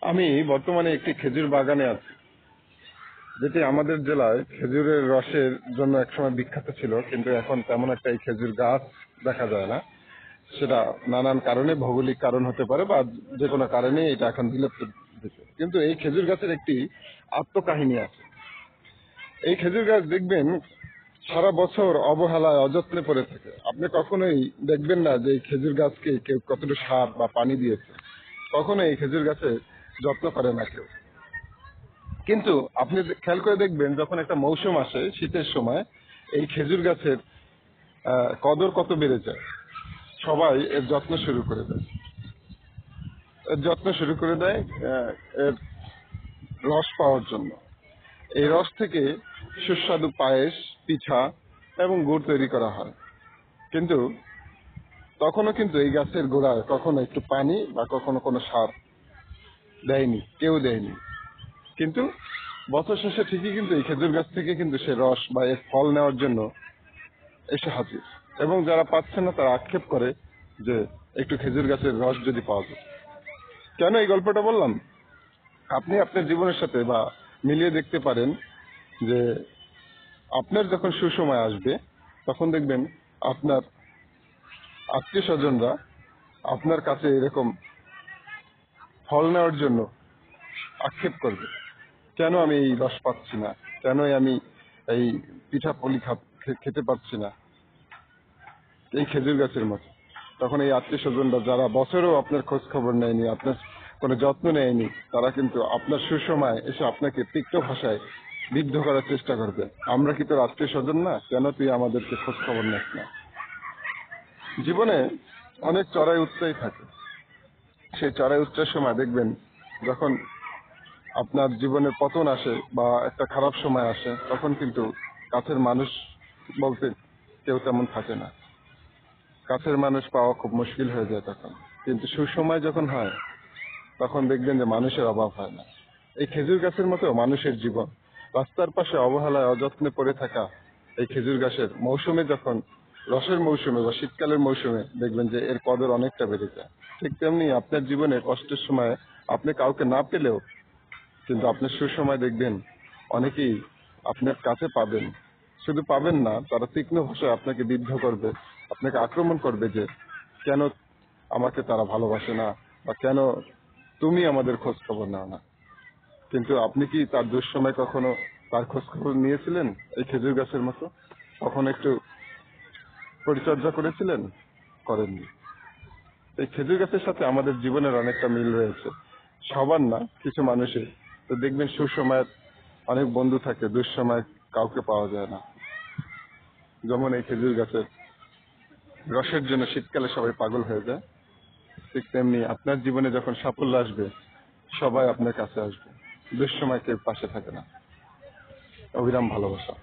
আমি বর্তমানে একটি খেজুর বাগানে আছি, যেটি আমাদের জেলায় খেজুরের রসের জন্য একসময় বিখ্যাত ছিল, কিন্তু এখন তেমন একটা এই খেজুর গাছ দেখা যায় না। সেটা নানান কারণে, ভৌগোলিক কারণ হতে পারে বা যে কোনো কারণে এটা এখন বিলুপ্ত দিচ্ছে। কিন্তু এই খেজুর গাছের একটি আত্মকাহিনী আছে। এই খেজুর গাছ দেখবেন সারা বছর অবহেলায় অযত্নে পড়ে থাকে। আপনি কখনোই দেখবেন না যে এই খেজুর গাছকে কেউ কতটুকু সার বা পানি দিয়েছে। কখনো এই খেজুর গাছে যত্ন করে না কেউ। কিন্তু আপনি খেয়াল করে দেখবেন, যখন একটা মৌসুম আসে শীতের সময়, এই খেজুর গাছের কদর কত বেড়ে যায়। সবাই এর যত্ন শুরু করে দেয়, এর রস পাওয়ার জন্য। এই রস থেকে সুস্বাদু পায়েস, পিঠা এবং গুড় তৈরি করা হয়। কিন্তু তখনও কিন্তু এই গাছের গোড়ায় কখনো একটু পানি বা কখনো কোনো সার দেয়নি, কেউ দেয়নি। কিন্তু বছর শেষে ঠিকই কিন্তু এই খেজুর গাছ থেকে কিন্তু সে রস বা এর ফল নেওয়ার জন্য এসে হাজির। এবং যারা পাচ্ছে না তারা আক্ষেপ করে যে একটু খেজুর গাছের রস যদি পাওয়া যায়। কেন এই গল্পটা বললাম? আপনি আপনার জীবনের সাথে বা মিলিয়ে দেখতে পারেন যে আপনার যখন সুসময় আসবে, তখন দেখবেন আপনার আত্মীয় স্বজনরা আপনার কাছে এরকম ফল নেওয়ার জন্য আক্ষেপ করবে, কেন আমি এই রস পাচ্ছি না, কেন আমি এই পিঠা পুলি খেতে পারছি না এই খেজুর গাছের মতো। তখন এই আত্মীয় স্বজনরা যারা বছরেও আপনার খোঁজ খবর নেয়নি, আপনার কোনো যত্ন নেয়নি, তারা কিন্তু আপনার সুসময় এসে আপনাকে তিক্ত ভাষায় বিদ্ধ করার চেষ্টা করবে। আমরা কি তোর আত্মীয় স্বজন না? কেন তুই আমাদেরকে খোঁজ খবর নিস না? জীবনে অনেক চড়াই উৎরাই থাকে। সেই চড়াই উৎরার সময় দেখবেন, যখন আপনার জীবনে পতন আসে বা একটা খারাপ সময় আসে, তখন কিন্তু কাছের মানুষ বলতে কেউ তেমন থাকে না। কাছের মানুষ পাওয়া খুব মুশকিল হয়ে যায় তখন। কিন্তু সুসময় যখন হয়, তখন দেখবেন যে মানুষের অভাব হয় না। এই খেজুর গাছের মতো মানুষের জীবন। রাস্তার পাশে অবহেলায় অযত্নে পড়ে থাকা এই খেজুর গাছের মৌসুমে, যখন রসের মৌসুমে বা শীতকালের মৌসুমে দেখবেন যে এর কদর অনেকটা বেড়ে যায়। ঠিক তেমনি আপনার জীবনে কষ্টের সময় আপনি কাউকে না পেলেও কিন্তু আপনার সুসময় দেখবেন অনেকেই আপনার কাছে পাবেন। শুধু পাবেন না, তারা তীক্ষ্ণ ভাষায় আপনাকে বিদ্ধ করবে, আপনাকে আক্রমণ করবে যে কেন আমাকে তারা ভালোবাসে না বা কেন তুমি আমাদের খোঁজ খবর নাও না। কিন্তু আপনি কি তার দুঃসময় কখনো তার খোঁজ খবর নিয়েছিলেন? এই খেজুর গাছের মতো কখনো একটু পরিচর্যা করেছিলেন? করেননি। এই খেজুর গাছের সাথে আমাদের জীবনের অনেকটা মিল রয়েছে। সবার না, কিছু মানুষের। তো দেখবেন সুসময়ের অনেক বন্ধু থাকে, দুঃসময় কাউকে পাওয়া যায় না। যেমন এই খেজুর গাছের রসের জন্য শীতকালে সবাই পাগল হয়ে যায়, ঠিক তেমনি আপনার জীবনে যখন সাফল্য আসবে, সবাই আপনার কাছে আসবে। দুঃসময় কেউ পাশে থাকে না। অবিরাম ভালোবাসা।